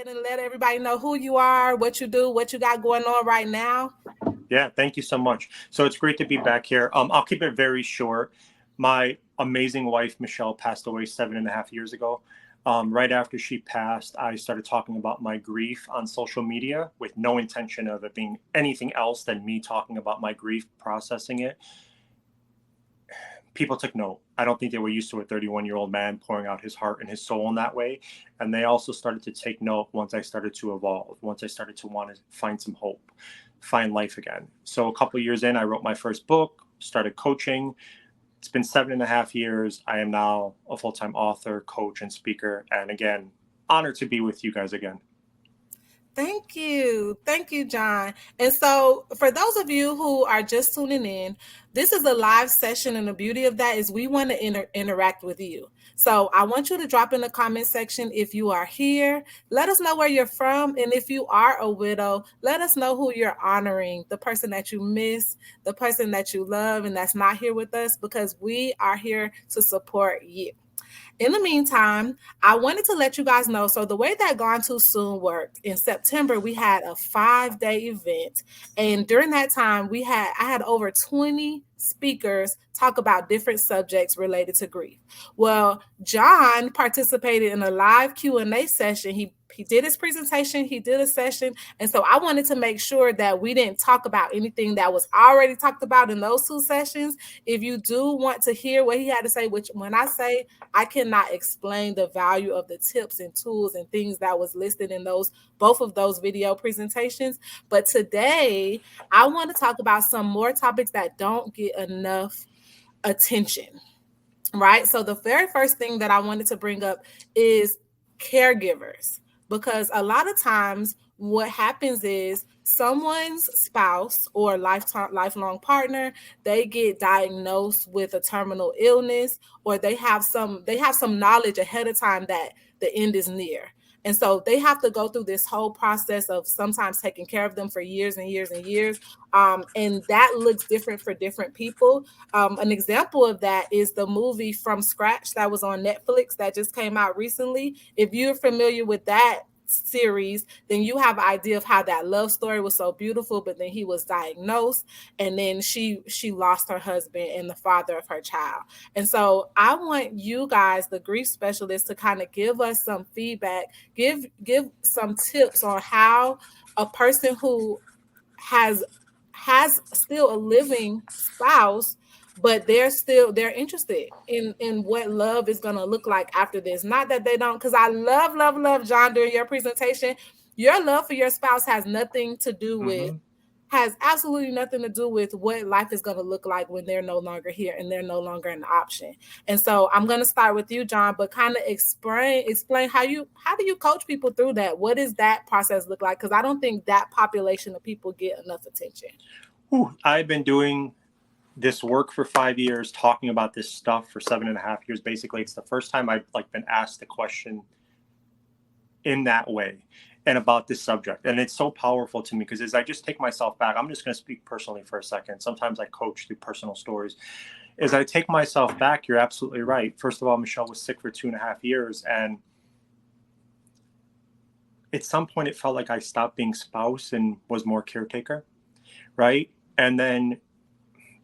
ahead and let everybody know who you are, what you do, what you got going on right now? Yeah, thank you so much. So it's great to be back here. I'll keep it very short. My amazing wife, Michelle, passed away 7.5 years ago. Right after she passed, I started talking about my grief on social media with no intention of it being anything else than me talking about my grief, processing it. People took note. I don't think they were used to a 31-year-old man pouring out his heart and his soul in that way. And they also started to take note once I started to evolve, once I started to want to find some hope, find life again. So a couple of years in, I wrote my first book, started coaching. It's been 7.5 years. I am now a full-time author, coach, and speaker. And again, honored to be with you guys again. Thank you. Thank you, John. And so, for those of you who are just tuning in, this is a live session, and the beauty of that is we want to interact with you. So, I want you to drop in the comment section if you are here. Let us know where you're from. And if you are a widow, let us know who you're honoring, the person that you miss, the person that you love, and that's not here with us, because we are here to support you. In the meantime, I wanted to let you guys know. So the way that Gone Too Soon worked, in September, we had a 5-day event. And during that time, I had over 20 speakers talk about different subjects related to grief. Well, John participated in a live Q&A session. He did his presentation, he did a session. And so I wanted to make sure that we didn't talk about anything that was already talked about in those 2 sessions. If you do want to hear what he had to say, which when I say I cannot explain the value of the tips and tools and things that was listed in both of those video presentations. But today, I want to talk about some more topics that don't get enough attention, right? So the very first thing that I wanted to bring up is caregivers, because a lot of times what happens is someone's spouse or lifelong partner, they get diagnosed with a terminal illness, or they have some knowledge ahead of time that the end is near. And so they have to go through this whole process of sometimes taking care of them for years and years and years. And that looks different for different people. An example of that is the movie From Scratch that was on Netflix that just came out recently. If you're familiar with that series, then you have an idea of how that love story was so beautiful, but then he was diagnosed, and then she lost her husband and the father of her child. And so I want you guys, the grief specialists, to kind of give us some feedback, give some tips on how a person who has still a living spouse, but they're interested in what love is going to look like after this. Not that they don't, because I love John, during your presentation, your love for your spouse Mm-hmm. has absolutely nothing to do with what life is going to look like when they're no longer here and they're no longer an option. And so I'm going to start with you, John, but kind of explain how do you coach people through that? What does that process look like? Because I don't think that population of people get enough attention. I've been doing this work for 5 years, talking about this stuff for 7.5 years. Basically, it's the first time I've been asked the question in that way and about this subject. And it's so powerful to me because as I just take myself back, I'm just going to speak personally for a second. Sometimes I coach through personal stories. As I take myself back, you're absolutely right. First of all, Michelle was sick for 2.5 years. And at some point, it felt like I stopped being spouse and was more caretaker, right? And then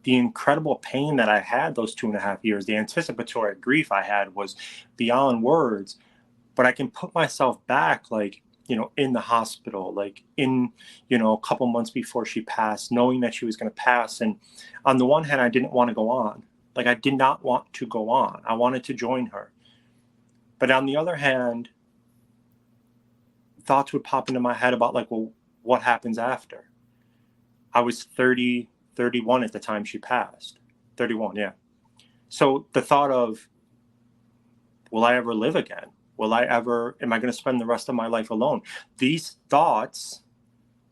the incredible pain that I had those 2.5 years, the anticipatory grief I had was beyond words. But I can put myself back, in the hospital, a couple months before she passed, knowing that she was going to pass. And on the one hand, I didn't want to go on. I did not want to go on. I wanted to join her. But on the other hand, thoughts would pop into my head about well, what happens after? I was 30, 31 at the time she passed. 31, yeah. So the thought of, will I ever live again? Am I going to spend the rest of my life alone? These thoughts,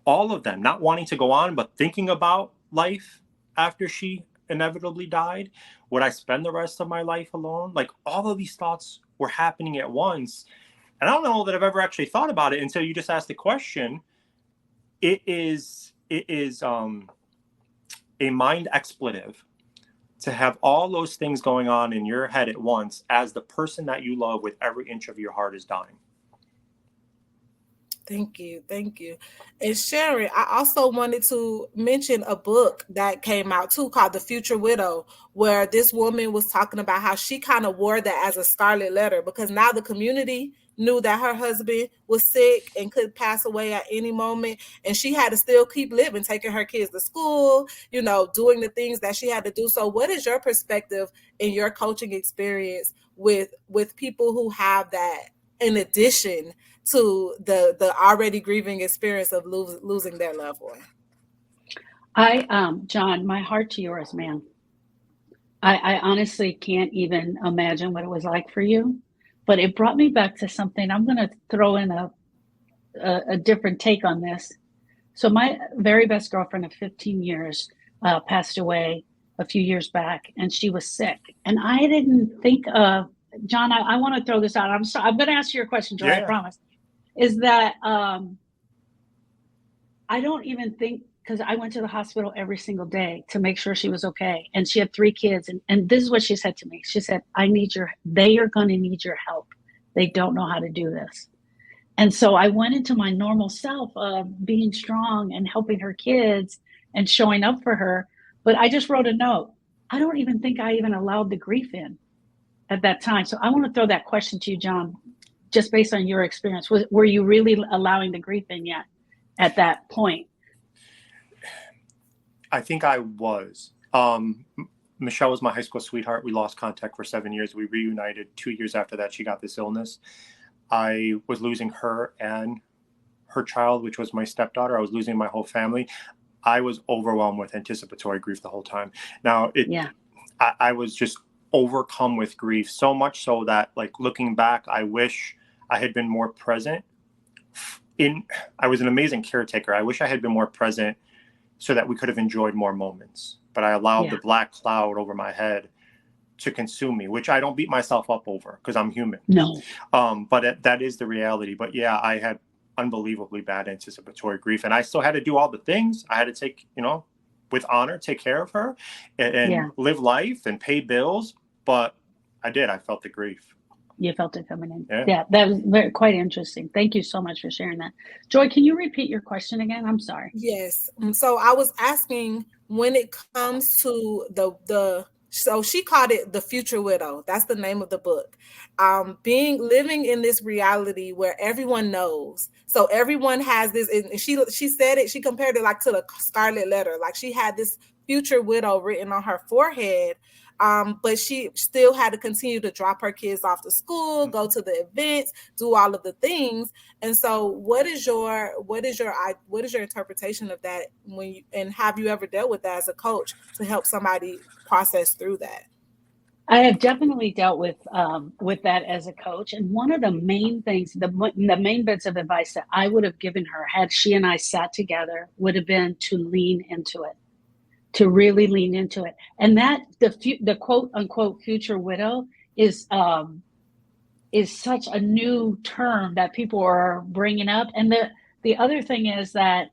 all of them, not wanting to go on, but thinking about life after she inevitably died. Would I spend the rest of my life alone? All of these thoughts were happening at once. And I don't know that I've ever actually thought about it until you just asked the question. It is a mind expletive to have all those things going on in your head at once as the person that you love with every inch of your heart is dying. Thank you. Thank you. And Sharon, I also wanted to mention a book that came out too called The Future Widow, where this woman was talking about how she kind of wore that as a scarlet letter because now the community knew that her husband was sick and could pass away at any moment. And she had to still keep living, taking her kids to school, doing the things that she had to do. So, what is your perspective in your coaching experience with people who have that in addition to the already grieving experience of losing their loved one? John, my heart to yours, man. I honestly can't even imagine what it was like for you, but it brought me back to something. I'm going to throw in a different take on this. So my very best girlfriend of 15 years passed away a few years back, and she was sick. And I didn't think of, John, I want to throw this out. I'm sorry. I'm going to ask you a question, Joy, I promise. Is that I don't even think, because I went to the hospital every single day to make sure she was okay. And she had 3 kids. And this is what she said to me. She said, they are going to need your help. They don't know how to do this. And so I went into my normal self of being strong and helping her kids and showing up for her. But I just wrote a note. I don't even think I even allowed the grief in at that time. So I want to throw that question to you, John, just based on your experience. Were you really allowing the grief in yet at that point? I think I was. Michelle was my high school sweetheart. We lost contact for 7 years. We reunited 2 years after that. She got this illness. I was losing her and her child, which was my stepdaughter. I was losing my whole family. I was overwhelmed with anticipatory grief the whole time. Now, I was just overcome with grief, so much so that, like, looking back, I wish I had been more present. I was an amazing caretaker. I wish I had been more present so that we could have enjoyed more moments. But I allowed the black cloud over my head to consume me, which I don't beat myself up over because I'm human. No. But that is the reality. But yeah, I had unbelievably bad anticipatory grief, and I still had to do all the things. I had to take, with honor, take care of her and live life and pay bills. But I did. I felt the grief. You felt it coming in. Yeah, that was quite interesting. Thank you so much for sharing that. Joy, can you repeat your question again? I'm sorry. Yes. So I was asking, when it comes to so she called it The Future Widow. That's the name of the book. Living in this reality where everyone knows. So everyone has this, and she said it, she compared it like to the scarlet letter. Like she had this future widow written on her forehead. But she still had to continue to drop her kids off to school, go to the events, do all of the things. And so what is your interpretation of that and have you ever dealt with that as a coach to help somebody process through that? I have definitely dealt with that as a coach. And one of the main things, the main bits of advice that I would have given her had she and I sat together would have been to lean into it. To really lean into it. And that the quote unquote future widow is such a new term that people are bringing up. And the other thing is that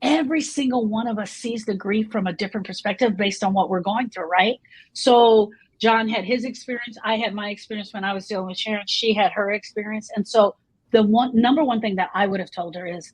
every single one of us sees the grief from a different perspective based on what we're going through, right? So John had his experience. I had my experience when I was dealing with Sharon. She had her experience. And so the number one thing that I would have told her is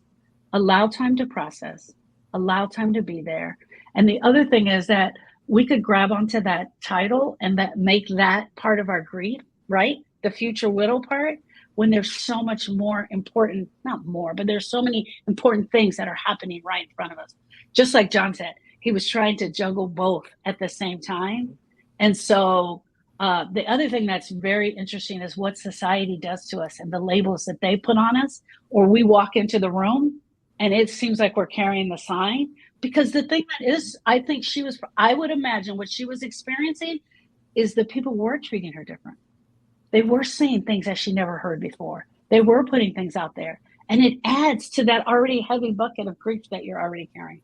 allow time to process, allow time to be there. And the other thing is that we could grab onto that title and make that part of our grief, right? The future widow part, when there's so much more important, not more, but there's so many important things that are happening right in front of us. Just like John said, he was trying to juggle both at the same time. And so the other thing that's very interesting is what society does to us and the labels that they put on us, or we walk into the room and it seems like we're carrying the sign. Because the thing that is, I would imagine what she was experiencing is that people were treating her different. They were saying things that she never heard before. They were putting things out there. And it adds to that already heavy bucket of grief that you're already carrying.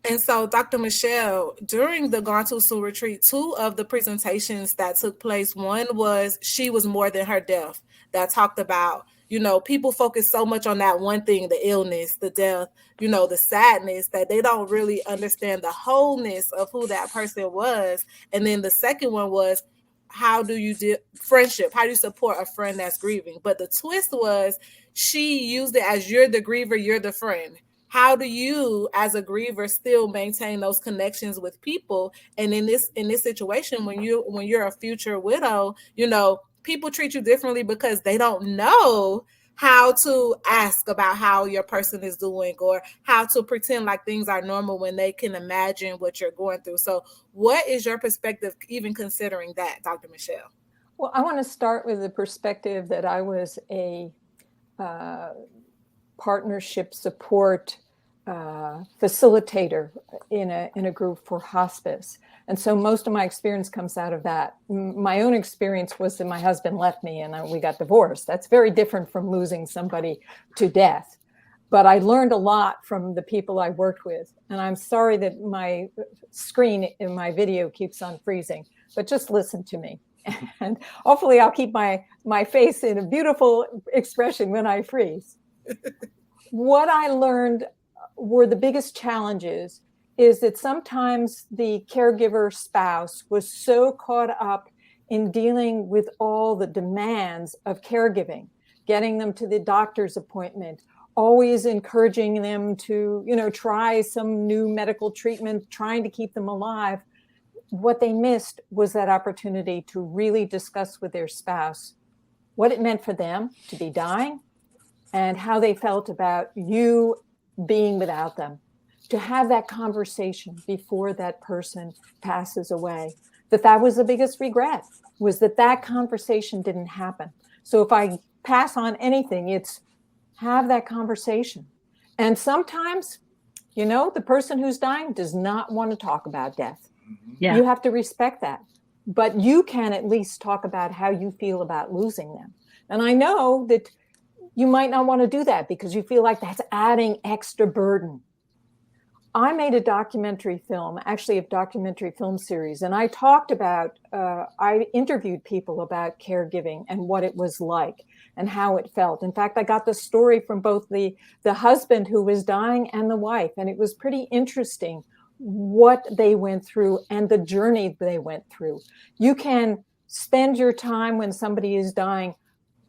And so, Dr. Michelle, during the Gone Too Soon retreat, 2 of the presentations that took place, one was She Was More Than Her Death, that talked about, people focus so much on that one thing, the illness, the death, the sadness, that they don't really understand the wholeness of who that person was. And then the second one was how do you do friendship? How do you support a friend that's grieving? But the twist was she used it as you're the griever, you're the friend. How do you, as a griever, still maintain those connections with people? And in this situation, when you're a future widow, people treat you differently because they don't know how to ask about how your person is doing, or how to pretend like things are normal when they can imagine what you're going through. So what is your perspective, even considering that, Dr. Michelle? Well, I want to start with the perspective that I was a partnership support facilitator in a group for hospice. And so most of my experience comes out of that. My own experience was that my husband left me and we got divorced. That's very different from losing somebody to death. But I learned a lot from the people I worked with. And I'm sorry that my screen in my video keeps on freezing, but just listen to me. And hopefully I'll keep my face in a beautiful expression when I freeze. What I learned were the biggest challenges is that sometimes the caregiver spouse was so caught up in dealing with all the demands of caregiving, getting them to the doctor's appointment, always encouraging them to, try some new medical treatment, trying to keep them alive. What they missed was that opportunity to really discuss with their spouse what it meant for them to be dying and how they felt about you being without them, to have that conversation before that person passes away. That was the biggest regret, was that conversation didn't happen. So if I pass on anything, it's have that conversation. And sometimes, the person who's dying does not want to talk about death. Yeah. You have to respect that. But you can at least talk about how you feel about losing them. And I know that you might not want to do that because you feel like that's adding extra burden. I made a documentary film, actually a documentary film series, and I talked about, I interviewed people about caregiving and what it was like and how it felt. In fact, I got the story from both the husband who was dying and the wife, and it was pretty interesting what they went through and the journey they went through. You can spend your time when somebody is dying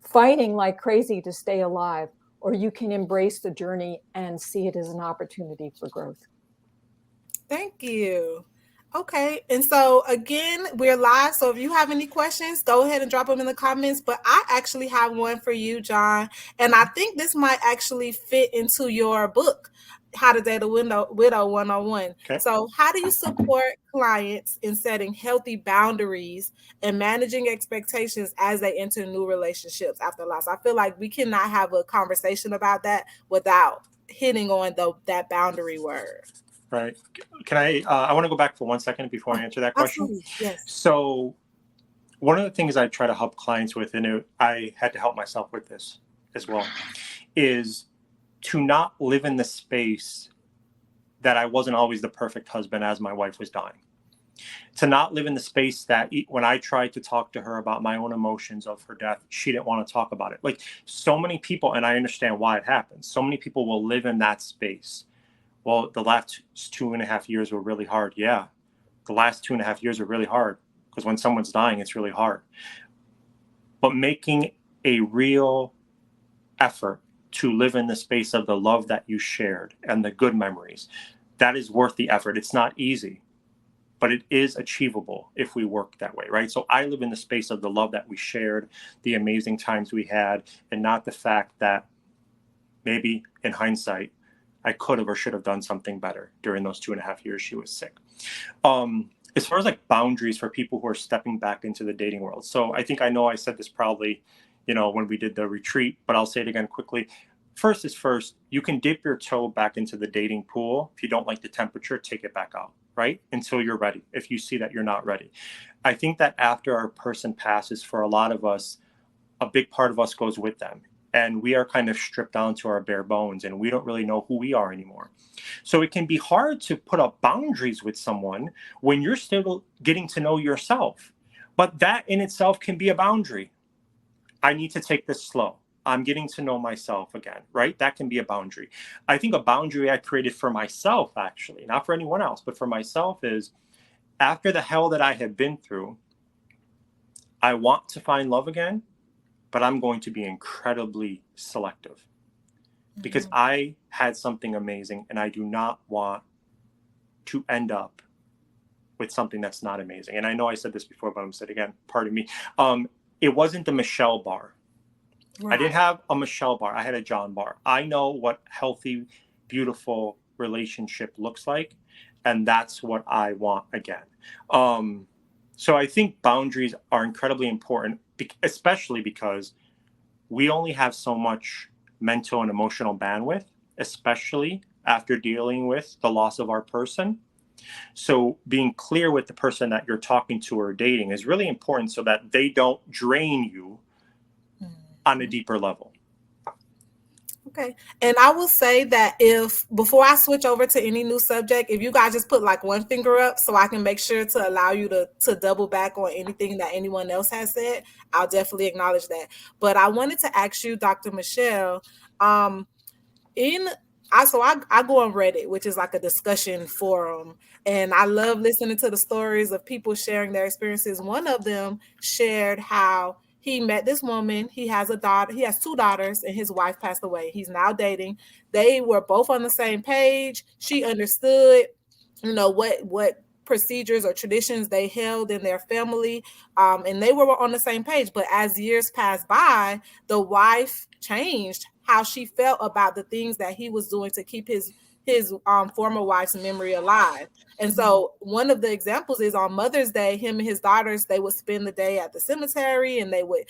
fighting like crazy to stay alive, or you can embrace the journey and see it as an opportunity for growth. Thank you. Okay. And so again, we're live. So if you have any questions, go ahead and drop them in the comments. But I actually have one for you, John. And I think this might actually fit into your book, How to Date a Widow 101. Okay. So how do you support clients in setting healthy boundaries and managing expectations as they enter new relationships after loss? I feel like we cannot have a conversation about that without hitting on that boundary word. Right. Can I want to go back for 1 second before I answer that question. Absolutely. Yes. So one of the things I try to help clients with, and I had to help myself with this as well, is to not live in the space that I wasn't always the perfect husband as my wife was dying. To not live in the space that when I tried to talk to her about my own emotions of her death, she didn't want to talk about it. Like so many people, and I understand why it happens, so many people will live in that space. Well, the last 2.5 years were really hard. Yeah, the last 2.5 years were really hard because when someone's dying, it's really hard. But making a real effort to live in the space of the love that you shared and the good memories, that is worth the effort. It's not easy, but it is achievable if we work that way, right? So I live in the space of the love that we shared, the amazing times we had, and not the fact that maybe in hindsight, I could have or should have done something better during those 2.5 years she was sick. As far as like boundaries for people who are stepping back into the dating world. So I think I know I said this probably, when we did the retreat, but I'll say it again quickly. First is first, you can dip your toe back into the dating pool. If you don't like the temperature, take it back out, right? Until you're ready, if you see that you're not ready. I think that after our person passes, for a lot of us, a big part of us goes with them. And we are kind of stripped down to our bare bones and we don't really know who we are anymore. So it can be hard to put up boundaries with someone when you're still getting to know yourself. But that in itself can be a boundary. I need to take this slow. I'm getting to know myself again, right? That can be a boundary. I think a boundary I created for myself, actually, not for anyone else, but for myself is after the hell that I had been through, I want to find love again, but I'm going to be incredibly selective because I had something amazing and I do not want to end up with something that's not amazing. And I know I said this before, but I'm saying it again, pardon me. It wasn't the Michelle bar. Right. I didn't have a Michelle bar. I had a John bar. I know what healthy, beautiful relationship looks like. And that's what I want again. So I think boundaries are incredibly important, especially because we only have so much mental and emotional bandwidth, especially after dealing with the loss of our person. So being clear with the person that you're talking to or dating is really important so that they don't drain you on a deeper level. Okay. And I will say that before I switch over to any new subject, if you guys just put like one finger up so I can make sure to allow you to double back on anything that anyone else has said, I'll definitely acknowledge that. But I wanted to ask you, Dr. Michelle, I go on Reddit, which is like a discussion forum, and I love listening to the stories of people sharing their experiences. One of them shared how he met this woman. He has a daughter. He has 2 daughters, and his wife passed away. He's now dating. They were both on the same page. She understood, what procedures or traditions they held in their family, and they were on the same page. But as years passed by, the wife changed how she felt about the things that he was doing to keep his former wife's memory alive. And so one of the examples is on Mother's Day, him and his daughters, they would spend the day at the cemetery, and they would,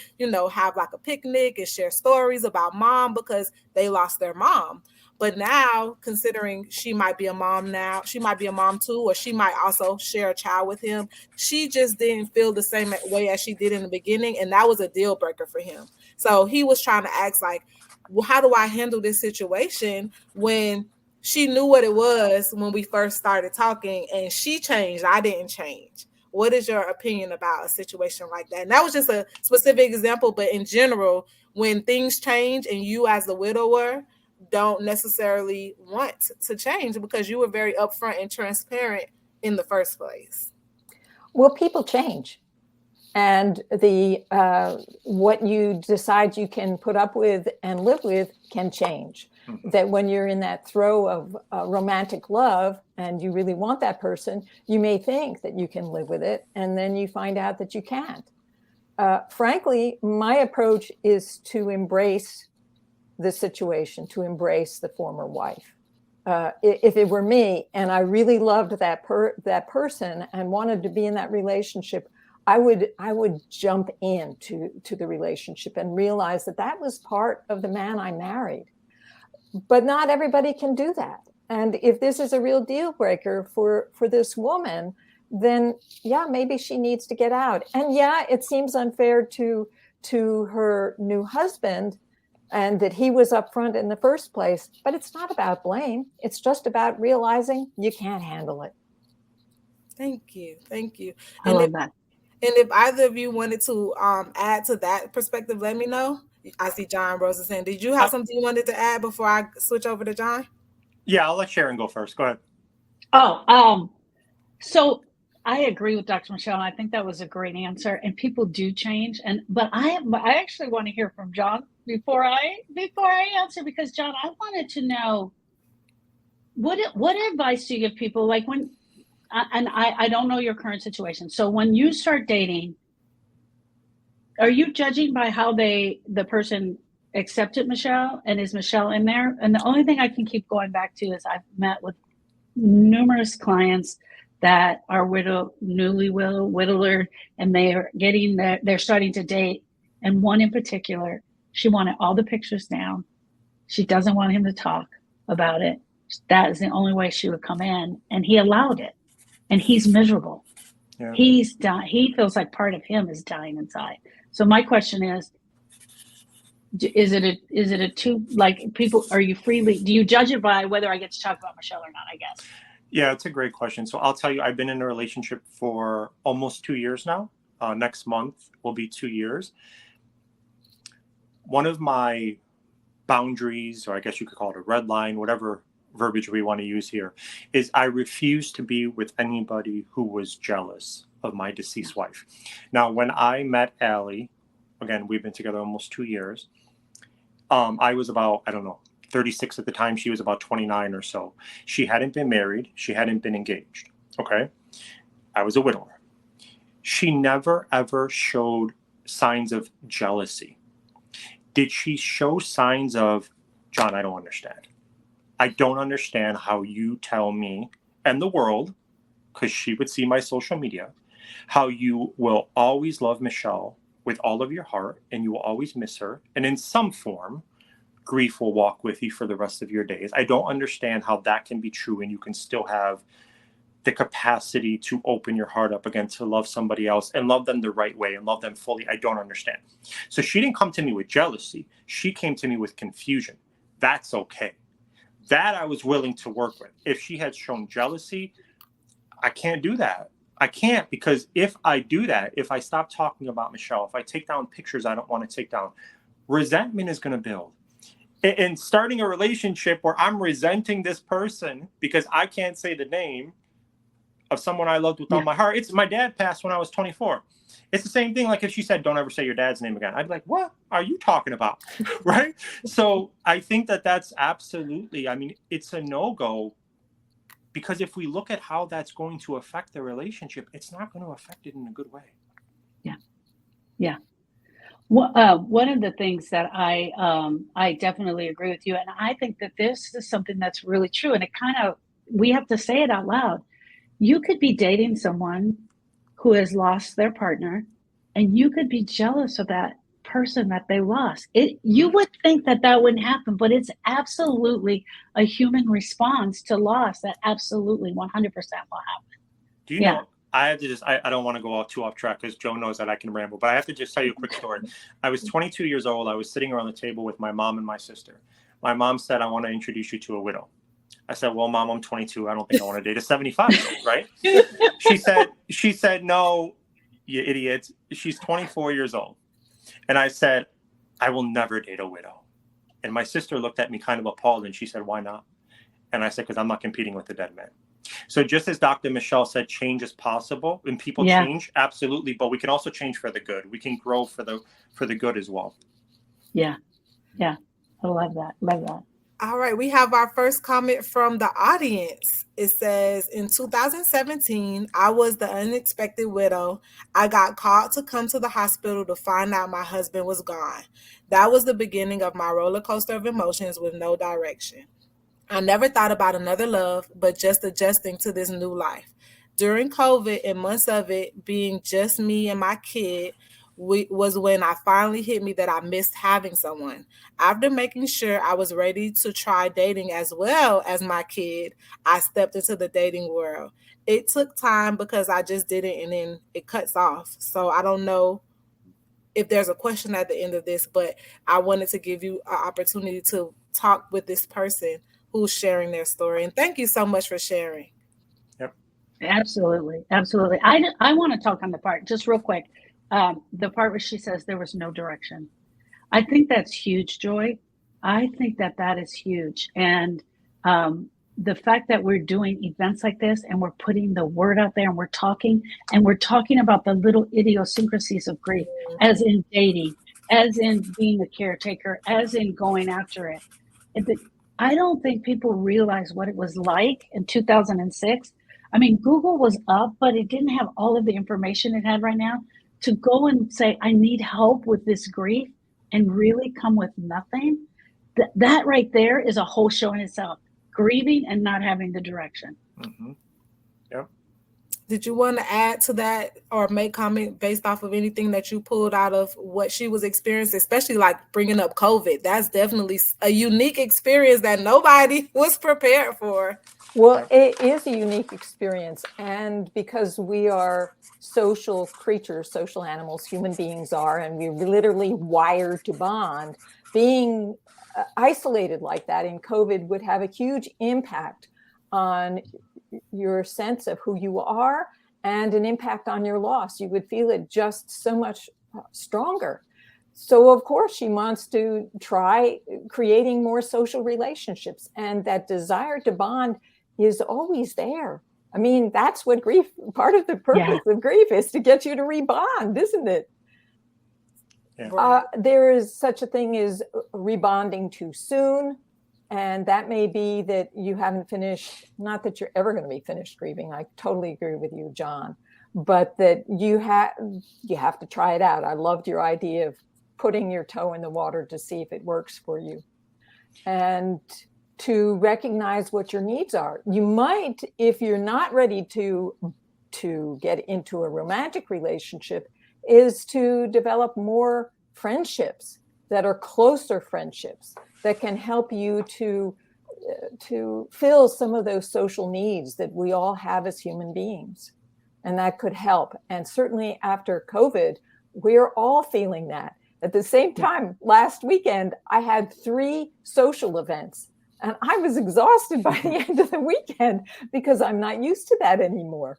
have like a picnic and share stories about mom because they lost their mom. But now, considering she might be a mom now, she might be a mom too, or she might also share a child with him. She just didn't feel the same way as she did in the beginning. And that was a deal breaker for him. So he was trying to ask, like, well, how do I handle this situation when she knew what it was when we first started talking and she changed, I didn't change? What is your opinion about a situation like that? And that was just a specific example, but in general, when things change and you as the widower don't necessarily want to change because you were very upfront and transparent in the first place. Well, people change. And what you decide you can put up with and live with can change. Mm-hmm. That when you're in that throe of romantic love and you really want that person, you may think that you can live with it, and then you find out that you can't. Frankly, my approach is to embrace the situation, to embrace the former wife. If it were me and I really loved that person and wanted to be in that relationship, I would jump into the relationship and realize that was part of the man I married. But not everybody can do that. And if this is a real deal breaker for this woman, then yeah, maybe she needs to get out. And yeah, it seems unfair to her new husband, and that he was upfront in the first place. But it's not about blame. It's just about realizing you can't handle it. Thank you. I love that. And if either of you wanted to add to that perspective, let me know. I see John Rose is saying, did you have something you wanted to add before I switch over to John? Yeah, I'll let Sharon go first. Go ahead. So I agree with Dr. Michelle. I think that was a great answer. And people do change. But I actually want to hear from John before I answer, because John, I wanted to know what advice do you give people, like when, and I don't know your current situation. So when you start dating, are you judging by how the person accepted Michelle, and is Michelle in there? And the only thing I can keep going back to is I've met with numerous clients that are newly widowed, and they're starting to date. And one in particular, she wanted all the pictures down. She doesn't want him to talk about it. That is the only way she would come in, and he allowed it. And he's miserable. Yeah. He's dying. He feels like part of him is dying inside. So my question is it a two, like, people, are you freely, do you judge it by whether I get to talk about Michelle or not, I guess? Yeah, it's a great question. So I'll tell you, I've been in a relationship for almost 2 years now. Next month will be 2 years. One of my boundaries, or I guess you could call it a red line, whatever verbiage we want to use here, is I refuse to be with anybody who was jealous of my deceased wife. Now, when I met Allie, again, we've been together almost 2 years. I was about, I don't know, 36 at the time. She was about 29 or so. She hadn't been married. She hadn't been engaged. Okay. I was a widower. She never, ever showed signs of jealousy. Did she show signs of, John, I don't understand. I don't understand how you tell me and the world, because she would see my social media, how you will always love Michelle with all of your heart and you will always miss her. And in some form, grief will walk with you for the rest of your days. I don't understand how that can be true and you can still have the capacity to open your heart up again, to love somebody else and love them the right way and love them fully. I don't understand. So she didn't come to me with jealousy. She came to me with confusion. That's okay. That I was willing to work with. If she had shown jealousy, I can't do that. I can't, because if I do that, if I stop talking about Michelle, if I take down pictures I don't want to take down, resentment is going to build. And starting a relationship where I'm resenting this person because I can't say the name of someone I loved with all my heart. It's my dad passed when I was 24. It's the same thing. Like if she said, don't ever say your dad's name again, I'd be like, what are you talking about? Right. So I think that that's absolutely, I mean, it's a no-go, because if we look at how that's going to affect the relationship, it's not going to affect it in a good way. Yeah. Yeah. Well, one of the things that I definitely agree with you. And I think that this is something that's really true. And it kind of, we have to say it out loud. You could be dating someone who has lost their partner, and you could be jealous of that person that they lost. You would think that that wouldn't happen, but it's absolutely a human response to loss that absolutely 100% will happen. Do you know, I have to just, I don't want to go too off track because Joe knows that I can ramble, but I have to just tell you a quick story. I was 22 years old. I was sitting around the table with my mom and my sister. My mom said, I want to introduce you to a widow. I said, well, Mom, I'm 22. I don't think I want to date a 75-year-old, right? She said, no, you idiot. She's 24 years old. And I said, I will never date a widow. And my sister looked at me kind of appalled, and she said, why not? And I said, because I'm not competing with the dead man. So just as Dr. Michelle said, change is possible, and people change, absolutely. But we can also change for the good. We can grow for the good as well. Yeah. Yeah. I love that. Love that. All right, we have our first comment from the audience. It says, in 2017, I was the unexpected widow. I got called to come to the hospital to find out my husband was gone. That was the beginning of my roller coaster of emotions with no direction. I never thought about another love, but just adjusting to this new life. During COVID and months of it being just me and my kid, was when I finally hit me that I missed having someone. After making sure I was ready to try dating as well as my kid, I stepped into the dating world. It took time because I just did it, and then it cuts off. So I don't know if there's a question at the end of this, but I wanted to give you an opportunity to talk with this person who's sharing their story. And thank you so much for sharing. Yep. Absolutely. Absolutely. I want to talk on the part just real quick. The part where she says there was no direction. I think that's huge, Joy. I think that that is huge. And the fact that we're doing events like this and we're putting the word out there and we're talking about the little idiosyncrasies of grief, as in dating, as in being a caretaker, as in going after it. I don't think people realize what it was like in 2006. I mean, Google was up, but it didn't have all of the information it had right now. To go and say, I need help with this grief and really come with nothing, that right there is a whole show in itself. Grieving and not having the direction. Mm-hmm. Yep. Did you want to add to that or make comment based off of anything that you pulled out of what she was experiencing, especially like bringing up COVID? That's definitely a unique experience that nobody was prepared for. Well, it is a unique experience. And because we are social creatures, social animals, human beings are, and we're literally wired to bond, being isolated like that in COVID would have a huge impact on your sense of who you are and an impact on your loss. You would feel it just so much stronger. So, of course, she wants to try creating more social relationships, and that desire to bond is always there. I mean, that's what grief, part of the purpose of grief is to get you to rebond, isn't it? Yeah. Right. There is such a thing as rebonding too soon. And that may be that you haven't finished, not that you're ever going to be finished grieving. I totally agree with you, John, but that you have to try it out. I loved your idea of putting your toe in the water to see if it works for you. And to recognize what your needs are. You might, if you're not ready to get into a romantic relationship, is to develop more friendships that are closer friendships that can help you to fill some of those social needs that we all have as human beings. And that could help. And certainly after COVID, we're all feeling that. At the same time, last weekend, I had 3 social events and I was exhausted by the end of the weekend because I'm not used to that anymore.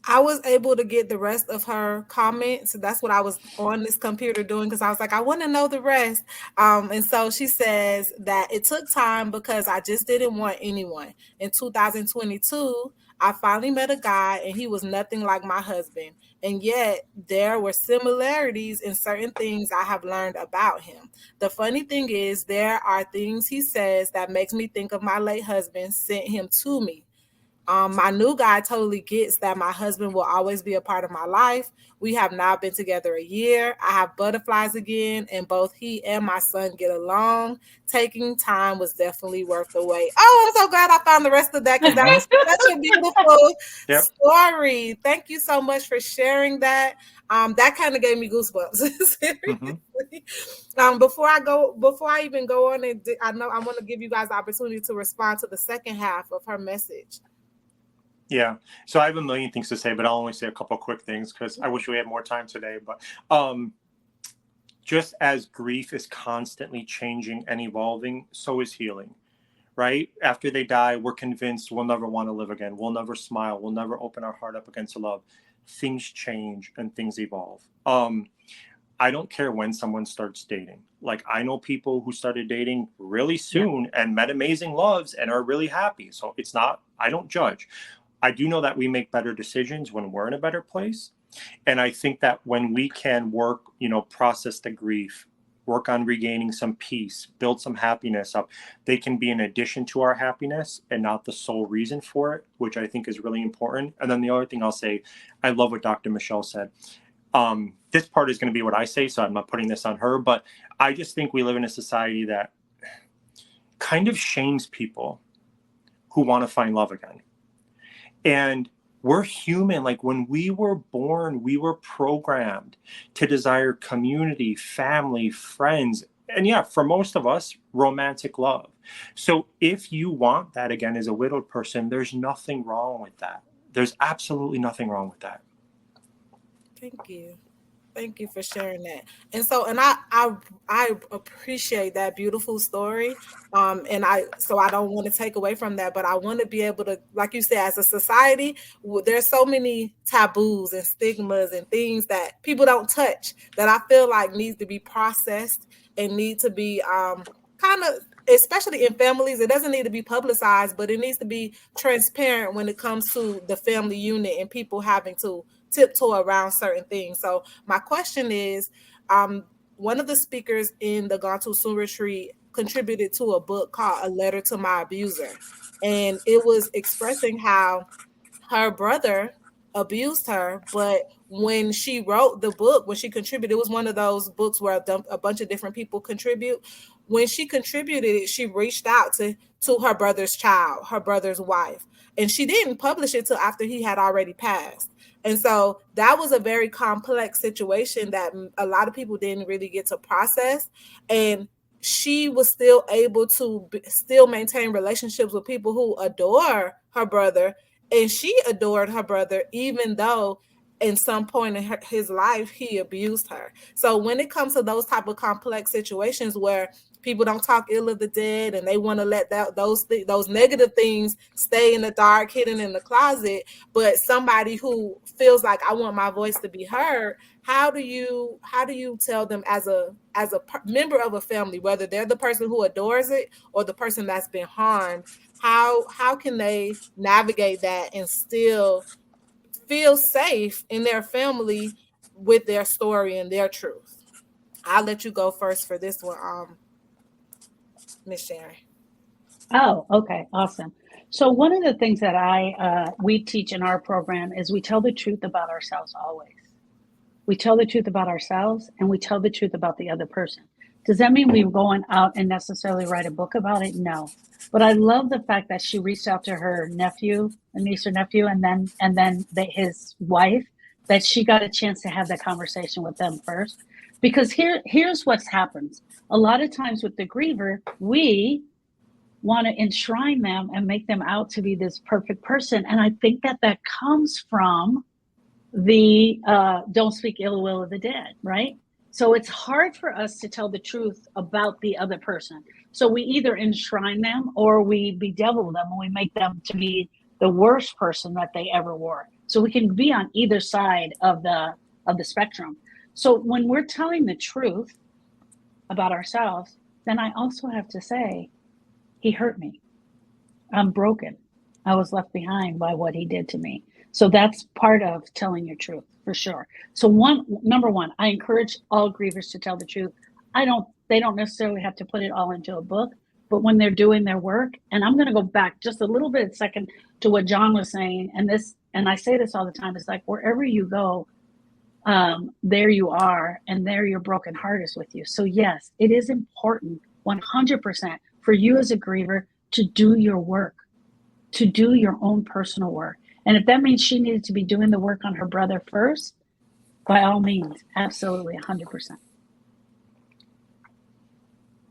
I was able to get the rest of her comments. That's what I was on this computer doing because I was like, I want to know the rest. And so she says that it took time because I just didn't want anyone. In 2022, I finally met a guy and he was nothing like my husband. And yet there were similarities in certain things I have learned about him. The funny thing is there are things he says that makes me think of my late husband sent him to me. My new guy totally gets that my husband will always be a part of my life. We have now been together a year. I have butterflies again, and both he and my son get along. Taking time was definitely worth the wait. Oh, I'm so glad I found the rest of that because that was such a beautiful Yep. story. Thank you so much for sharing that. That kind of gave me goosebumps. Seriously. Before I even go on, and I know I want to give you guys the opportunity to respond to the second half of her message. Yeah. So I have a million things to say, but I'll only say a couple quick things because I wish we had more time today. But just as grief is constantly changing and evolving, so is healing, right? After they die, we're convinced we'll never want to live again. We'll never smile. We'll never open our heart up again to love. Things change and things evolve. I don't care when someone starts dating. Like, I know people who started dating really soon and met amazing loves and are really happy. So it's not, I don't judge. I do know that we make better decisions when we're in a better place. And I think that when we can work, process the grief, work on regaining some peace, build some happiness up, they can be an addition to our happiness and not the sole reason for it, which I think is really important. And then the other thing I'll say, I love what Dr. Michelle said. This part is going to be what I say, so I'm not putting this on her, but I just think we live in a society that kind of shames people who want to find love again. And we're human. Like, when we were born, we were programmed to desire community, family, friends, and yeah, for most of us, romantic love. So if you want that again as a widowed person, there's nothing wrong with that. There's absolutely nothing wrong with that. Thank you. Thank you for sharing that. And so, and I appreciate that beautiful story. And I don't want to take away from that, but I want to be able to, like you said, as a society, there's so many taboos and stigmas and things that people don't touch that I feel like needs to be processed and need to be kind of, especially in families, it doesn't need to be publicized, but it needs to be transparent when it comes to the family unit and people having to tiptoe around certain things. So my question is, one of the speakers in the Gone Too Soon retreat contributed to a book called A Letter to My Abuser. And it was expressing how her brother abused her, but when she wrote the book, when she contributed, it was one of those books where a bunch of different people contribute. When she contributed it, she reached out to her brother's child, her brother's wife, and she didn't publish it till after he had already passed. And so that was a very complex situation that a lot of people didn't really get to process. And she was still able to still maintain relationships with people who adore her brother. And she adored her brother, even though in some point in his life, he abused her. So when it comes to those type of complex situations where people don't talk ill of the dead and they want to let those negative things stay in the dark, hidden in the closet, but somebody who feels like, I want my voice to be heard, how do you tell them as a member of a family, whether they're the person who adores it or the person that's been harmed, how can they navigate that and still feel safe in their family with their story and their truth? I'll let you go first for this one, Miss Sharon. Oh, okay, awesome. So one of the things that we teach in our program is we tell the truth about ourselves always. We tell the truth about ourselves and we tell the truth about the other person. Does that mean we're going out and necessarily write a book about it? No. But I love the fact that she reached out to her nephew, a niece or nephew, and then his wife, that she got a chance to have that conversation with them first. Because here's what happens. A lot of times with the griever, we want to enshrine them and make them out to be this perfect person. And I think that comes from the don't speak ill will of the dead, right? So it's hard for us to tell the truth about the other person. So we either enshrine them or we bedevil them and we make them to be the worst person that they ever were. So we can be on either side of the spectrum. So when we're telling the truth about ourselves, then I also have to say, he hurt me. I'm broken. I was left behind by what he did to me. So that's part of telling your truth, for sure. So number one, I encourage all grievers to tell the truth. They don't necessarily have to put it all into a book, but when they're doing their work, and I'm going to go back just a little bit second to what John was saying, and I say this all the time, it's like wherever you go, there you are, and there your broken heart is with you. So yes, it is important 100% for you as a griever to do your work, to do your own personal work. And if that means she needed to be doing the work on her brother first, by all means, absolutely 100%.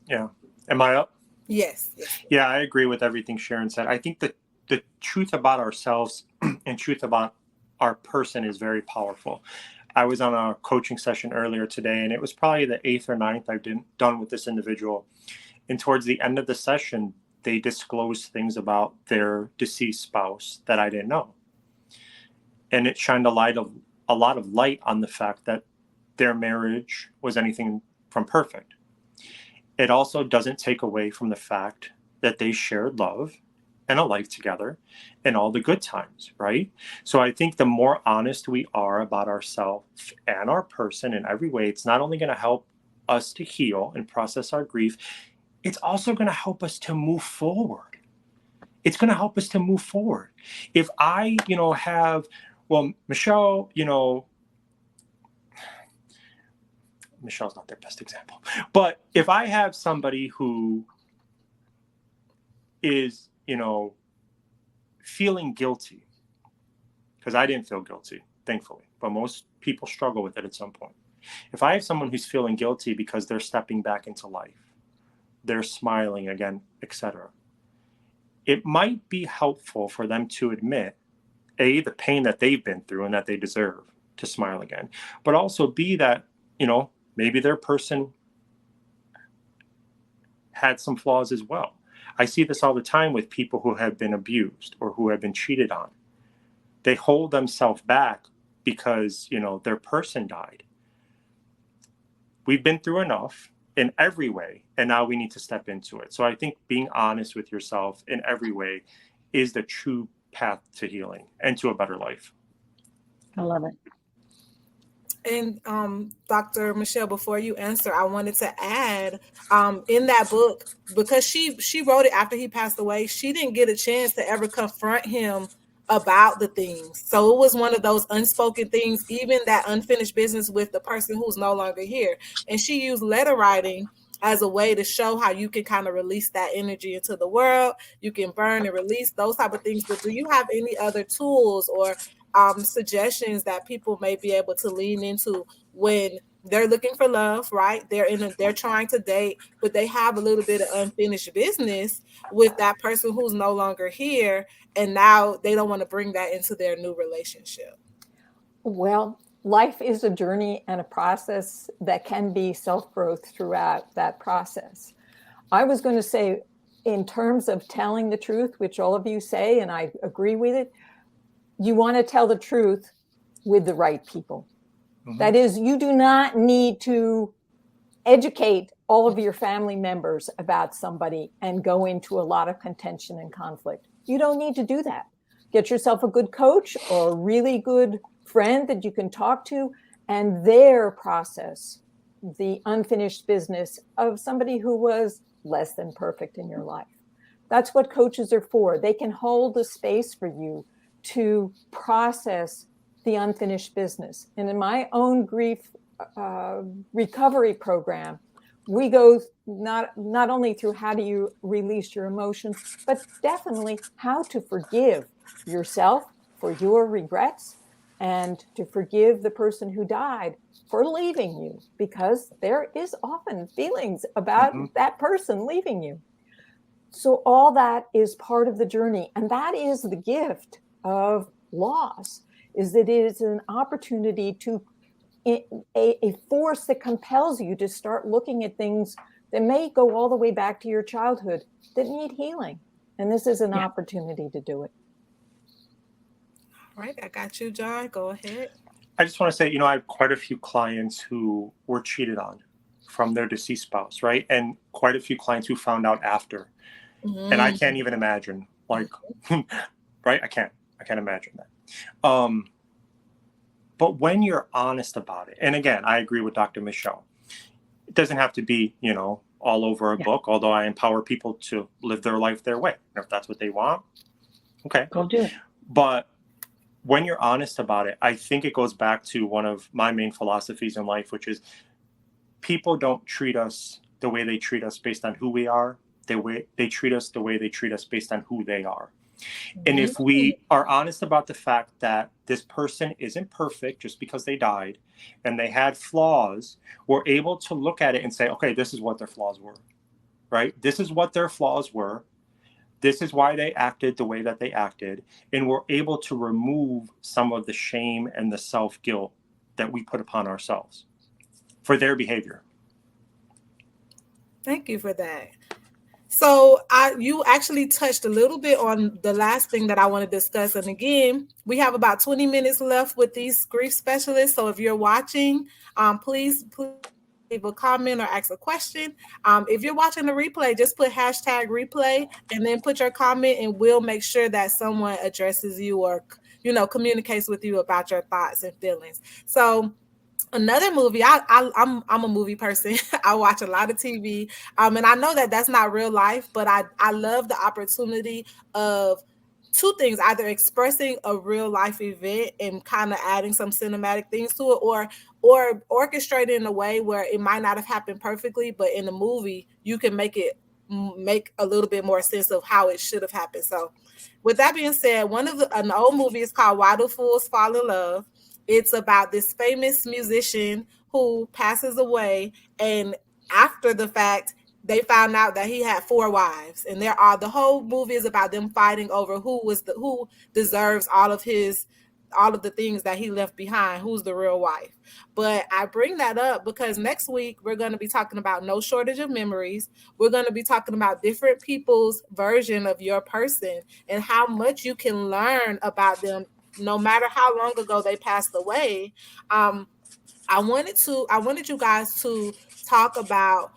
Yeah. Am I up? Yes. Yeah, I agree with everything Sharon said. I think that the truth about ourselves and truth about our person is very powerful. I was on a coaching session earlier today, and it was probably the 8th or 9th I've done with this individual. And towards the end of the session, they disclosed things about their deceased spouse that I didn't know. And it shined a lot of light on the fact that their marriage was anything from perfect. It also doesn't take away from the fact that they shared love and a life together and all the good times, right? So I think the more honest we are about ourselves and our person in every way, it's not only going to help us to heal and process our grief, it's also going to help us to move forward. It's going to help us to move forward. If I, Michelle, Michelle's not their best example, but if I have somebody who is, feeling guilty, because I didn't feel guilty, thankfully, but most people struggle with it at some point. If I have someone who's feeling guilty because they're stepping back into life, they're smiling again, etc., it might be helpful for them to admit, A, the pain that they've been through and that they deserve to smile again, but also B, that, maybe their person had some flaws as well. I see this all the time with people who have been abused or who have been cheated on. They hold themselves back because, their person died. We've been through enough in every way, and now we need to step into it. So I think being honest with yourself in every way is the true path to healing and to a better life. I love it. And Dr. Michelle, before you answer, I wanted to add, in that book, because she wrote it after he passed away, she didn't get a chance to ever confront him about the things. So it was one of those unspoken things, even that unfinished business with the person who's no longer here. And she used letter writing as a way to show how you can kind of release that energy into the world. You can burn and release those type of things. But do you have any other tools or suggestions that people may be able to lean into when they're looking for love, right? They're trying to date, but they have a little bit of unfinished business with that person who's no longer here, and now they don't want to bring that into their new relationship? Well, life is a journey and a process that can be self-growth throughout that process. I was going to say, in terms of telling the truth, which all of you say, and I agree with it, you want to tell the truth with the right people. Mm-hmm. That is, you do not need to educate all of your family members about somebody and go into a lot of contention and conflict. You don't need to do that. Get yourself a good coach or a really good friend that you can talk to, and their process the unfinished business of somebody who was less than perfect in your life. That's what coaches are for. They can hold a space for you to process the unfinished business. And in my own grief recovery program, we go not only through how do you release your emotions, but definitely how to forgive yourself for your regrets and to forgive the person who died for leaving you, because there is often feelings about that person leaving you. So all that is part of the journey. And that is the gift of loss, is that it is an opportunity to a force that compels you to start looking at things that may go all the way back to your childhood that need healing. And this is an opportunity to do it. All right, I got you, John. Go ahead. I just want to say, I have quite a few clients who were cheated on from their deceased spouse, right? And quite a few clients who found out after. And I can't even imagine, right? I can't imagine that. But when you're honest about it, and again, I agree with Dr. Michelle, it doesn't have to be, all over a book, although I empower people to live their life their way. And if that's what they want, okay. Go do it. But when you're honest about it, I think it goes back to one of my main philosophies in life, which is people don't treat us the way they treat us based on who we are. They treat us the way they treat us based on who they are. And if we are honest about the fact that this person isn't perfect just because they died and they had flaws, we're able to look at it and say, okay, this is what their flaws were, right? This is what their flaws were. This is why they acted the way that they acted. And we're able to remove some of the shame and the self-guilt that we put upon ourselves for their behavior. Thank you for that. So you actually touched a little bit on the last thing that I want to discuss. And again, we have about 20 minutes left with these grief specialists. So if you're watching, please leave a comment or ask a question. If you're watching the replay, just put #replay and then put your comment, and we'll make sure that someone addresses you or, communicates with you about your thoughts and feelings. So another movie, I'm a movie person. I watch a lot of TV, and I know that that's not real life, but I love the opportunity of two things: either expressing a real life event and kind of adding some cinematic things to it, or orchestrating in a way where it might not have happened perfectly, but in the movie you can make a little bit more sense of how it should have happened. So, with that being said, an old movie is called Why Do Fools Fall in Love. It's about this famous musician who passes away, and after the fact, they found out that he had 4 wives, and the whole movie is about them fighting over who deserves all of the things that he left behind, who's the real wife. But I bring that up because next week we're going to be talking about No Shortage of Memories. We're going to be talking about different people's version of your person and how much you can learn about them no matter how long ago they passed away. I wanted you guys to talk about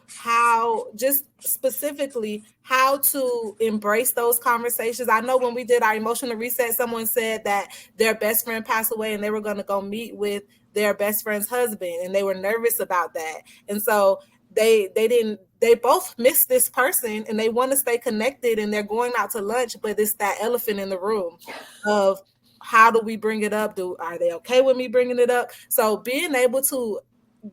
just specifically how to embrace those conversations. I know when we did our emotional reset, someone said that their best friend passed away and they were going to go meet with their best friend's husband, and they were nervous about that. And so they both miss this person and they want to stay connected, and they're going out to lunch, but it's that elephant in the room of, how do we bring it up? Are they okay with me bringing it up? So being able to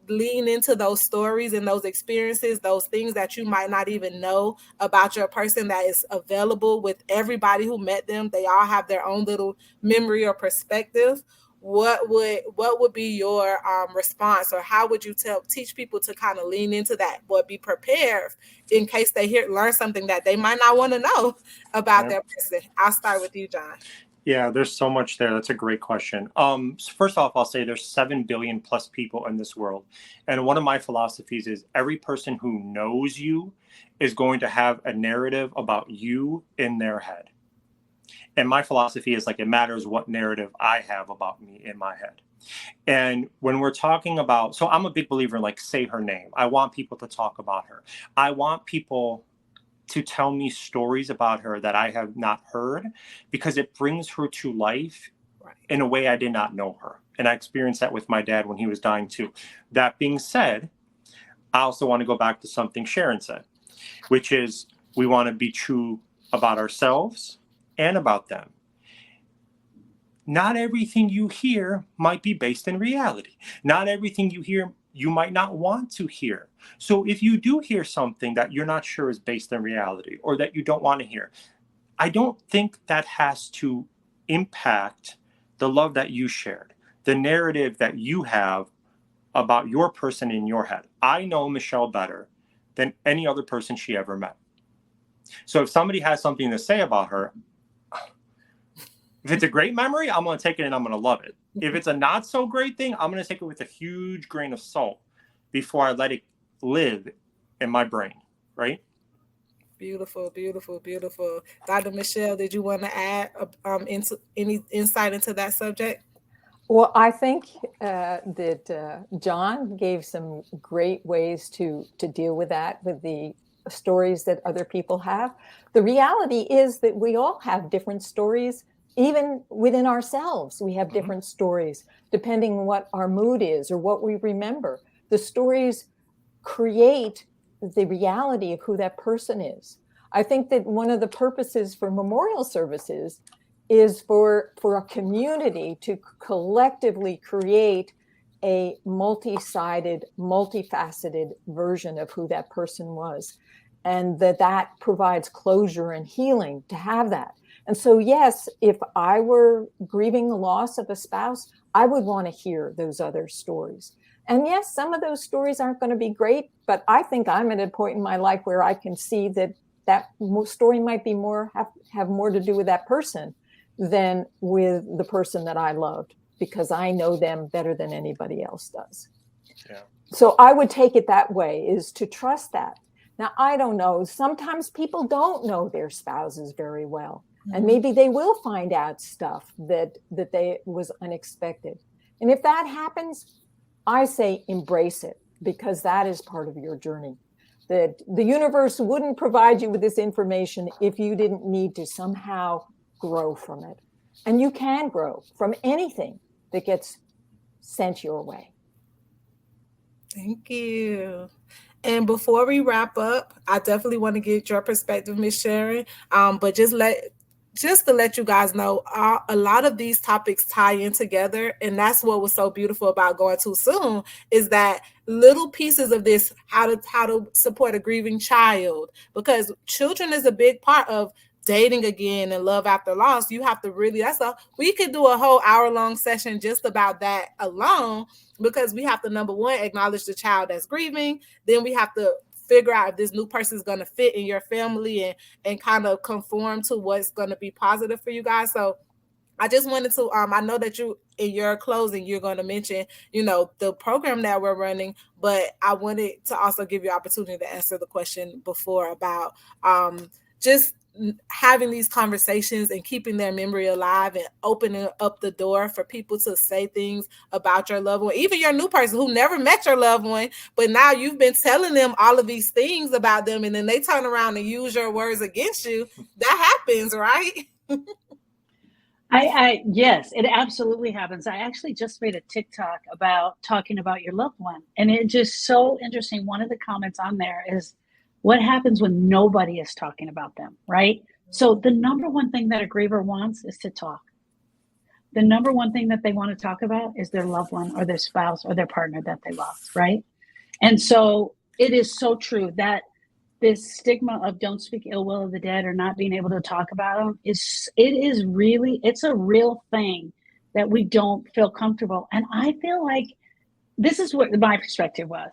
lean into those stories and those experiences, those things that you might not even know about your person, that is available with everybody who met them. They all have their own little memory or perspective. What would be your response, or how would you teach people to kind of lean into that, but be prepared in case they learn something that they might not want to know about their person? I'll start with you, John. Yeah, there's so much there. That's a great question. First off, I'll say there's 7 billion plus people in this world. And one of my philosophies is every person who knows you is going to have a narrative about you in their head. And my philosophy is like, it matters what narrative I have about me in my head. And when we're talking about, so I'm a big believer in like, say her name. I want people to talk about her. I want people to tell me stories about her that I have not heard, because it brings her to life in a way I did not know her. And I experienced that with my dad when he was dying too. That being said, I also want to go back to something Sharon said, which is we want to be true about ourselves and about them. Not everything you hear might be based in reality. Not everything you hear you might not want to hear. So if you do hear something that you're not sure is based in reality or that you don't want to hear, I don't think that has to impact the love that you shared, the narrative that you have about your person in your head. I know Michelle better than any other person she ever met. So if somebody has something to say about her, if it's a great memory, I'm going to take it and I'm going to love it. If it's a not so great thing, I'm going to take it with a huge grain of salt before I let it live in my brain, right? Beautiful, beautiful, beautiful. Dr. Michelle, did you want to add into any insight into that subject? Well, I think that John gave some great ways to deal with that, with the stories that other people have. The reality is that we all have different stories. Even within ourselves, we have different stories, depending on what our mood is or what we remember. The stories create the reality of who that person is. I think that one of the purposes for memorial services is for a community to collectively create a multi-sided, multifaceted version of who that person was. And that provides closure and healing to have that. And so, yes, if I were grieving the loss of a spouse, I would want to hear those other stories. And yes, some of those stories aren't going to be great, but I think I'm at a point in my life where I can see that story might be have more to do with that person than with the person that I loved, because I know them better than anybody else does. Yeah. So I would take it that way, is to trust that. Now, I don't know. Sometimes people don't know their spouses very well. And maybe they will find out stuff that was unexpected. And if that happens, I say embrace it, because that is part of your journey. That the universe wouldn't provide you with this information if you didn't need to somehow grow from it. And you can grow from anything that gets sent your way. Thank you. And before we wrap up, I definitely want to get your perspective, Ms. Sharon. But just to let you guys know, a lot of these topics tie in together. And that's what was so beautiful about Going Too Soon, is that little pieces of this, how to support a grieving child, because children is a big part of dating again and love after loss. You have to really, we could do a whole hour-long session just about that alone, because we have to, number one, acknowledge the child that's grieving. Then we have to figure out if this new person is going to fit in your family and kind of conform to what's going to be positive for you guys. So I just wanted to, I know that you, in your closing, you're going to mention, the program that we're running, but I wanted to also give you an opportunity to answer the question before about just having these conversations and keeping their memory alive and opening up the door for people to say things about your loved one, even your new person who never met your loved one, but now you've been telling them all of these things about them, and then they turn around and use your words against you. That happens, right? Yes, it absolutely happens. I actually just made a TikTok about talking about your loved one, and it's just so interesting. One of the comments on there is, what happens when nobody is talking about them, right? So the number one thing that a griever wants is to talk. The number one thing that they want to talk about is their loved one or their spouse or their partner that they lost, right? And so it is so true that this stigma of don't speak ill will of the dead or not being able to talk about them it's a real thing that we don't feel comfortable. And I feel like this is what my perspective was.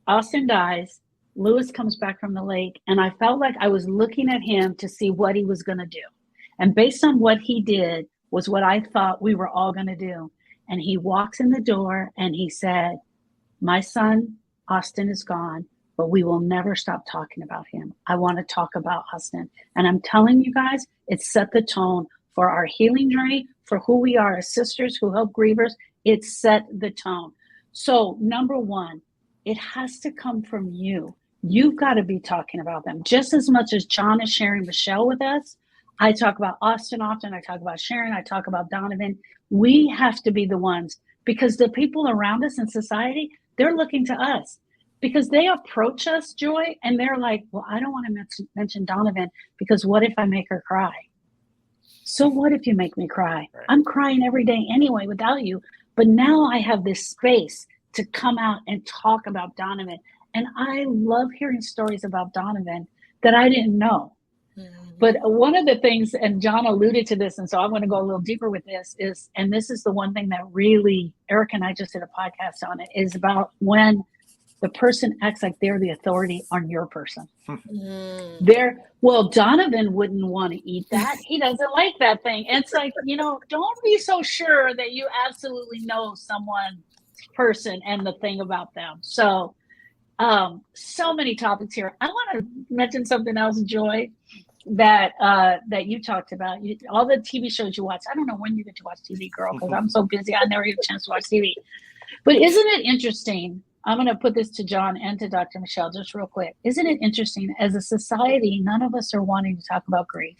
Austin dies. Lewis comes back from the lake, and I felt like I was looking at him to see what he was going to do. And based on what he did was what I thought we were all going to do. And he walks in the door and he said, my son, Austin, is gone, but we will never stop talking about him. I want to talk about Austin. And I'm telling you guys, it set the tone for our healing journey, for who we are as sisters who help grievers. It set the tone. So number one, it has to come from you. You've got to be talking about them. Just as much as John is sharing Michelle with us, I talk about Austin often. I talk about Sharon. I talk about Donovan. We have to be the ones, because the people around us in society, they're looking to us, because they approach us, Joy, and they're like, well, I don't want to mention Donovan, because what if I make her cry? So what if you make me cry? Right. I'm crying every day anyway without you. But now I have this space to come out and talk about Donovan. And I love hearing stories about Donovan that I didn't know. But one of the things, and John alluded to this, and so I'm going to go a little deeper with this, is, and this is the one thing that really, Eric and I just did a podcast on it, is about when the person acts like they're the authority on your person. Well, Donovan wouldn't want to eat that. He doesn't like that thing. And it's like, don't be so sure that you absolutely know someone's person and the thing about them. So, so many topics here. I want to mention something else, Joy, that you talked about. All the TV shows you watch. I don't know when you get to watch TV, girl, because I'm so busy. I never get a chance to watch TV. But isn't it interesting? I'm going to put this to John and to Dr. Michelle just real quick. Isn't it interesting? As a society, none of us are wanting to talk about grief.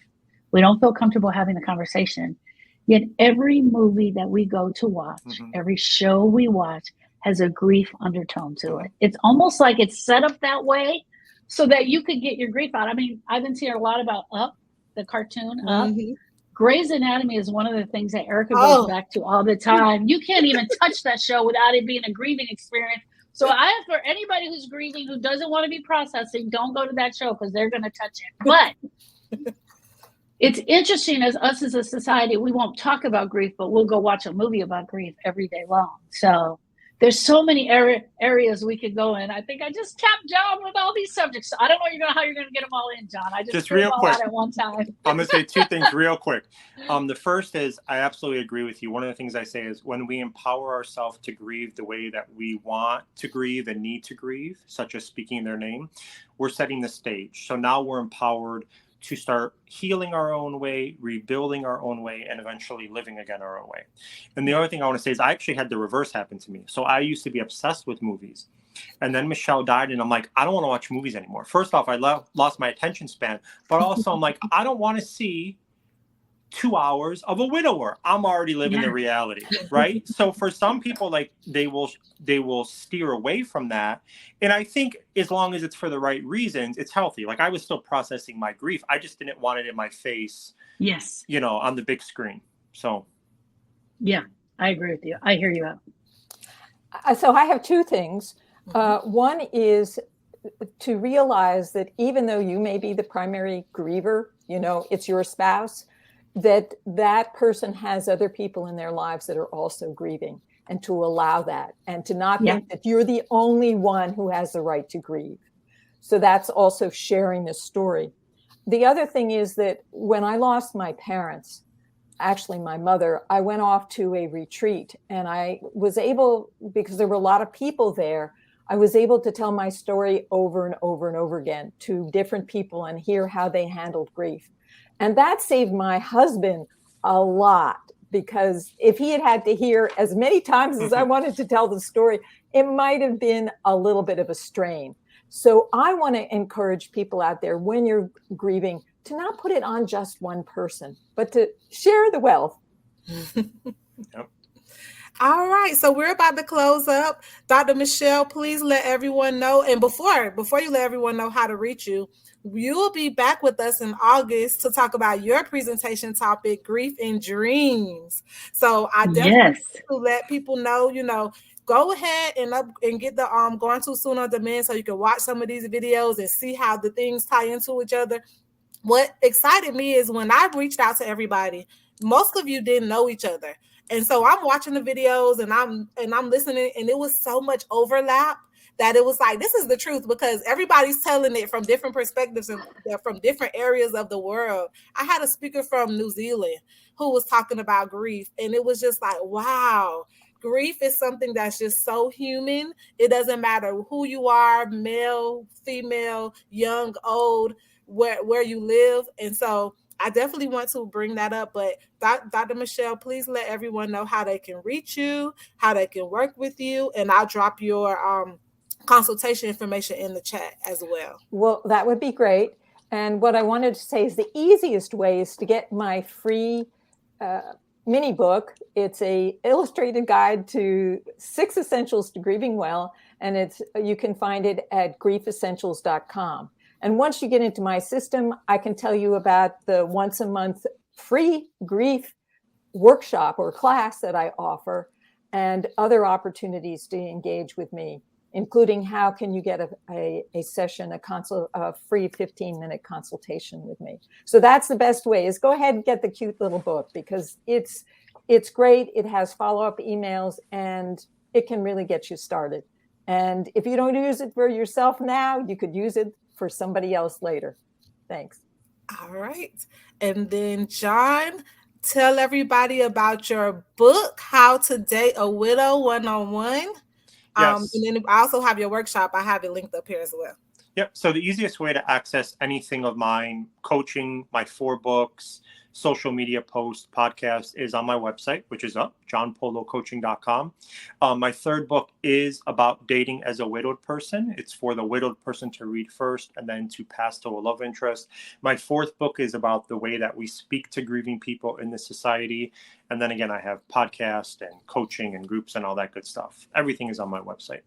We don't feel comfortable having the conversation. Yet every movie that we go to watch, every show we watch has a grief undertone to it. It's almost like it's set up that way so that you could get your grief out. I mean, I've been seeing a lot about Up, the cartoon Up. Grey's Anatomy is one of the things that Erica goes back to all the time. You can't even touch that show without it being a grieving experience. So for anybody who's grieving, who doesn't want to be processing, don't go to that show, because they're going to touch it. But it's interesting, as us as a society, we won't talk about grief, but we'll go watch a movie about grief every day long. So there's so many areas we could go in. I think I just tapped John with all these subjects. So I don't know how you're going to get them all in, John. I just threw them all out at one time. I'm going to say two things real quick. The first is, I absolutely agree with you. One of the things I say is, when we empower ourselves to grieve the way that we want to grieve and need to grieve, such as speaking their name, we're setting the stage. So now we're empowered to start healing our own way, rebuilding our own way, and eventually living again our own way. And the other thing I want to say is, I actually had the reverse happen to me. So I used to be obsessed with movies. And then Michelle died, and I'm like, I don't want to watch movies anymore. First off, I lost my attention span. But also, I'm like, I don't want to see 2 hours of a widower. I'm already living the reality, right? So for some people, like, they will steer away from that. And I think as long as it's for the right reasons, it's healthy. Like, I was still processing my grief. I just didn't want it in my face. Yes. On the big screen. So. Yeah, I agree with you. I hear you out. So I have two things. One is to realize that even though you may be the primary griever, it's your spouse, that person has other people in their lives that are also grieving, and to allow that, and to not think that you're the only one who has the right to grieve. So that's also sharing this story. The other thing is that when I lost my parents, actually my mother, I went off to a retreat, and I was able, because there were a lot of people there, I was able to tell my story over and over and over again to different people and hear how they handled grief. And that saved my husband a lot, because if he had to hear as many times as I wanted to tell the story, it might have been a little bit of a strain. So I want to encourage people out there, when you're grieving, to not put it on just one person, but to share the wealth. Yep. All right, so we're about to close up. Dr. Michelle, please let everyone know. And before you let everyone know how to reach you, you will be back with us in August to talk about your presentation topic, grief and dreams. So I definitely to let people know, go ahead and get the Going Too Soon on demand, so you can watch some of these videos and see how the things tie into each other. What excited me is when I reached out to everybody, most of you didn't know each other. And so I'm watching the videos and I'm listening, and it was so much overlap that it was like, this is the truth, because everybody's telling it from different perspectives and from different areas of the world. I had a speaker from New Zealand who was talking about grief, and it was just like, wow, grief is something that's just so human. It doesn't matter who you are, male, female, young, old, where you live. And so I definitely want to bring that up. But Dr. Michelle, please let everyone know how they can reach you, how they can work with you, and I'll drop your consultation information in the chat as well. Well, that would be great. And what I wanted to say is the easiest way is to get my free mini book. It's a illustrated guide to 6 essentials to grieving well, and you can find it at griefessentials.com. And once you get into my system, I can tell you about the once a month free grief workshop or class that I offer, and other opportunities to engage with me, including how can you get a session, a free 15-minute consultation with me. So that's the best way, is go ahead and get the cute little book, because it's great. It has follow-up emails, and it can really get you started. And if you don't use it for yourself now, you could use it for somebody else later. Thanks. All right. And then John, tell everybody about your book, How to Date a Widow 101. Yes. And then I also have your workshop. I have it linked up here as well. Yep. So the easiest way to access anything of mine, coaching, my 4 books, social media posts, podcast, is on my website, which is up, johnpolocoaching.com. My 3rd book is about dating as a widowed person. It's for the widowed person to read first and then to pass to a love interest. My 4th book is about the way that we speak to grieving people in this society. And then again, I have podcast and coaching and groups and all that good stuff. Everything is on my website.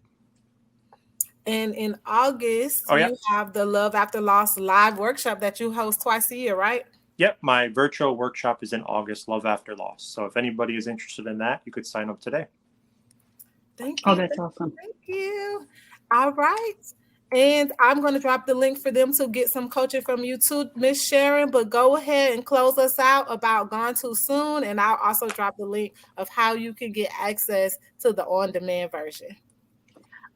And in August, you have the Love After Loss live workshop that you host twice a year, right? Yep, my virtual workshop is in August, Love After Loss. So if anybody is interested in that, you could sign up today. Thank you. Oh, that's awesome. Thank you. All right. And I'm going to drop the link for them to get some coaching from you too, Miss Sharon. But go ahead and close us out about Gone Too Soon. And I'll also drop the link of how you can get access to the on-demand version.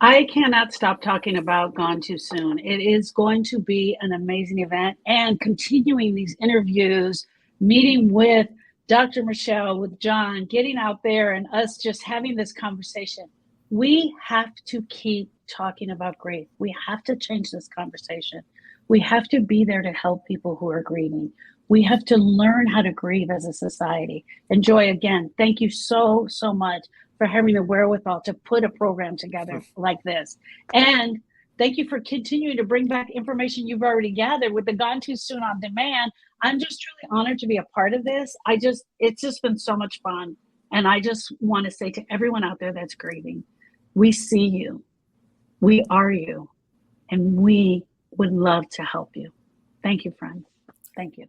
I cannot stop talking about Gone Too Soon. It is going to be an amazing event, and continuing these interviews, meeting with Dr. Michelle, with John, getting out there and us just having this conversation. We have to keep talking about grief. We have to change this conversation. We have to be there to help people who are grieving. We have to learn how to grieve as a society. And Joy, again, thank you so, so much for having the wherewithal to put a program together like this. And thank you for continuing to bring back information you've already gathered with the Gone Too Soon on Demand. I'm just truly honored to be a part of this. It's just been so much fun. And I just want to say to everyone out there that's grieving, we see you, we are you, and we would love to help you. Thank you, friends. Thank you.